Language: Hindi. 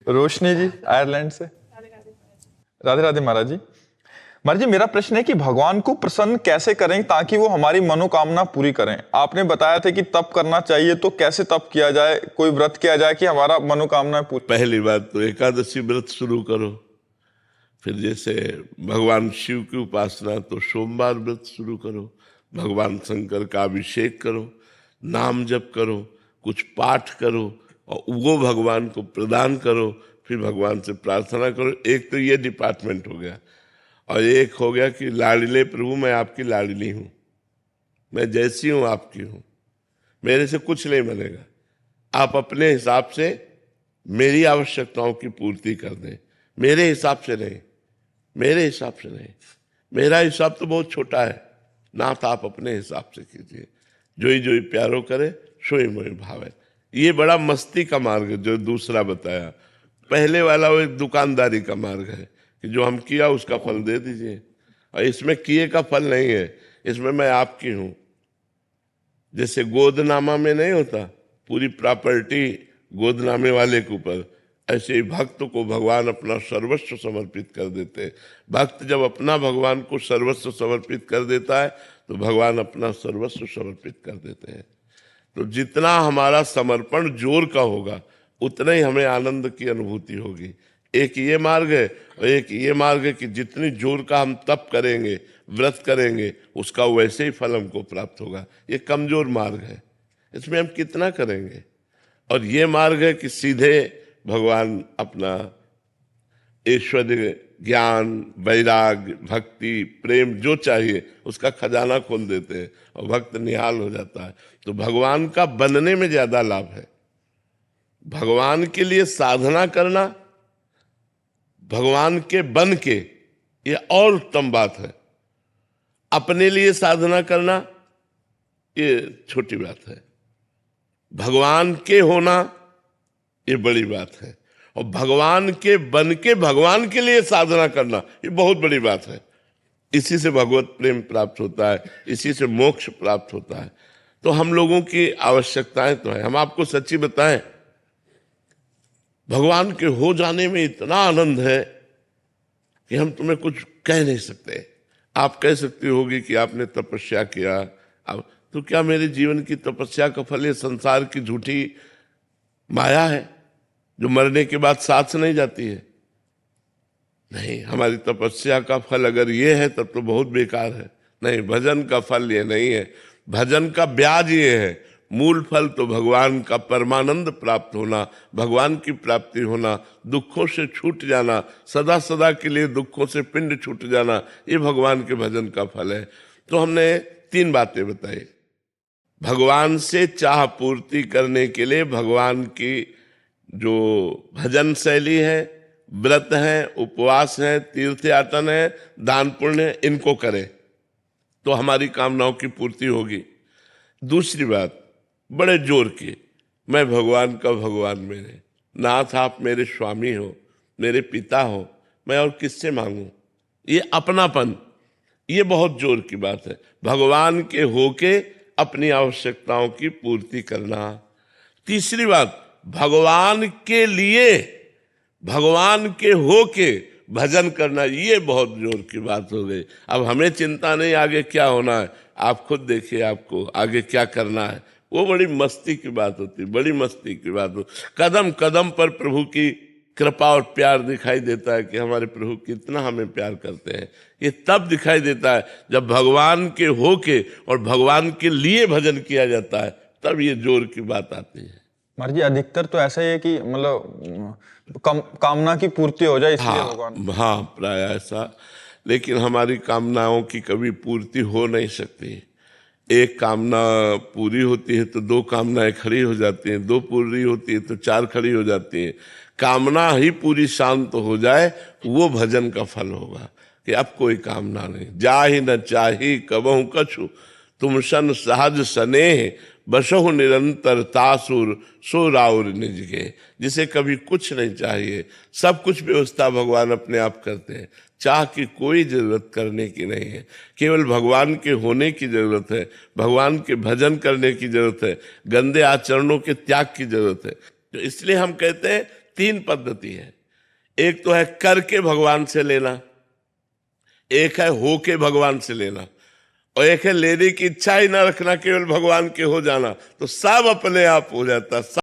रोशनी जी आयरलैंड से। राधे राधे महाराज जी। महाराज जी, मेरा प्रश्न है कि भगवान को प्रसन्न कैसे करें ताकि वो हमारी मनोकामना पूरी करें। आपने बताया था कि तप करना चाहिए, तो कैसे तप किया जाए, कोई व्रत किया जाए कि हमारा मनोकामना पूरी? पहली बात तो एकादशी व्रत शुरू करो। फिर जैसे भगवान शिव की उपासना तो सोमवार व्रत शुरू करो, भगवान शंकर का अभिषेक करो, नाम जप करो, कुछ पाठ करो और वो भगवान को प्रदान करो। फिर भगवान से प्रार्थना करो। एक तो ये डिपार्टमेंट हो गया, और एक हो गया कि लाडले प्रभु मैं आपकी लाडली हूँ, मैं जैसी हूँ आपकी हूँ, मेरे से कुछ नहीं बनेगा, आप अपने हिसाब से मेरी आवश्यकताओं की पूर्ति कर दें, मेरे हिसाब से नहीं, मेरे हिसाब से नहीं। मेरा हिसाब तो बहुत छोटा है, नाथ आप अपने हिसाब से कीजिए। जोई जोई प्यारो करे सोई मोई भावे। ये बड़ा मस्ती का मार्ग है जो दूसरा बताया। पहले वाला वो एक दुकानदारी का मार्ग है कि जो हम किया उसका फल दे दीजिए, और इसमें किए का फल नहीं है, इसमें मैं आपकी हूं। जैसे गोदनामा में नहीं होता पूरी प्रॉपर्टी गोदनामे वाले के ऊपर, ऐसे ही भक्त को भगवान अपना सर्वस्व समर्पित कर देते हैं। भक्त जब अपना भगवान को सर्वस्व समर्पित कर देता है तो भगवान अपना सर्वस्व समर्पित कर देते हैं। तो जितना हमारा समर्पण जोर का होगा उतना ही हमें आनंद की अनुभूति होगी। एक ये मार्ग है, और एक ये मार्ग है कि जितनी जोर का हम तप करेंगे, व्रत करेंगे, उसका वैसे ही फल हमको प्राप्त होगा। ये कमजोर मार्ग है, इसमें हम कितना करेंगे। और ये मार्ग है कि सीधे भगवान अपना ऐश्वर्य, ज्ञान, वैराग, भक्ति, प्रेम जो चाहिए उसका खजाना खोल देते हैं और भक्त निहाल हो जाता है। तो भगवान का बनने में ज्यादा लाभ है। भगवान के लिए साधना करना, भगवान के बन के, ये और उत्तम बात है। अपने लिए साधना करना ये छोटी बात है, भगवान के होना ये बड़ी बात है। और भगवान के बन के भगवान के लिए साधना करना ये बहुत बड़ी बात है। इसी से भगवत प्रेम प्राप्त होता है, इसी से मोक्ष प्राप्त होता है। तो हम लोगों की आवश्यकताएं तो है। हम आपको सच्ची बताएं, भगवान के हो जाने में इतना आनंद है कि हम तुम्हें कुछ कह नहीं सकते। आप कह सकती होगी कि आपने तपस्या किया, अब तो क्या मेरे जीवन की तपस्या का फल ये संसार की झूठी माया है जो मरने के बाद साथ नहीं जाती है? नहीं, हमारी तपस्या का फल अगर ये है तब तो बहुत बेकार है। नहीं, भजन का फल ये नहीं है, भजन का ब्याज ये है। मूल फल तो भगवान का परमानंद प्राप्त होना, भगवान की प्राप्ति होना, दुखों से छूट जाना, सदा सदा के लिए दुखों से पिंड छूट जाना, ये भगवान के भजन का फल है। तो हमने 3 बातें बताई। भगवान से चाह पूर्ति करने के लिए भगवान की जो भजन शैली है, व्रत है, उपवास है, तीर्थ यातन है, दान पुण्य है, इनको करें तो हमारी कामनाओं की पूर्ति होगी। दूसरी बात बड़े जोर की, मैं भगवान का भगवान, मेरे नाथ आप मेरे स्वामी हो, मेरे पिता हो, मैं और किससे मांगूं? ये अपनापन, ये बहुत जोर की बात है। भगवान के होके अपनी आवश्यकताओं की पूर्ति करना। तीसरी बात, भगवान के लिए, भगवान के होके भजन करना, ये बहुत जोर की बात हो गई। अब हमें चिंता नहीं आगे क्या होना है, आप खुद देखिए आपको आगे क्या करना है। वो बड़ी मस्ती की बात होती, बड़ी मस्ती की बात हो। कदम कदम पर प्रभु की कृपा और प्यार दिखाई देता है कि हमारे प्रभु कितना हमें प्यार करते हैं। ये तब दिखाई देता है जब भगवान के होके और भगवान के लिए भजन किया जाता है, तब ये जोर की बात आती है। महाराज जी, अधिकतर तो ऐसा ही है कि मतलब कामना की पूर्ति हो जाए इसलिए भगवान। हाँ, प्राय ऐसा। लेकिन हमारी कामनाओं की कभी पूर्ति हो नहीं सकती। एक कामना पूरी होती है तो 2 कामनाएं खड़ी हो जाती हैं, 2 पूरी होती है तो 4 खड़ी हो जाती हैं। कामना ही पूरी शांत हो जाए, वो भजन का फल होगा कि अब कोई कामना नहीं। जाहि न चाही कबहु कछु, तुम सन सहज स्नेह, बसहु निरंतर तासुर सो राउर निज के। जिसे कभी कुछ नहीं चाहिए, सब कुछ व्यवस्था भगवान अपने आप करते हैं। चाह की कोई जरूरत करने की नहीं है, केवल भगवान के होने की जरूरत है, भगवान के भजन करने की जरूरत है, गंदे आचरणों के त्याग की जरूरत है। तो इसलिए हम कहते हैं तीन पद्धति है। एक तो है करके भगवान से लेना, एक है होके भगवान से लेना, और एक है लेने की इच्छा ही ना रखना, केवल भगवान के हो जाना, तो सब अपने आप हो जाता।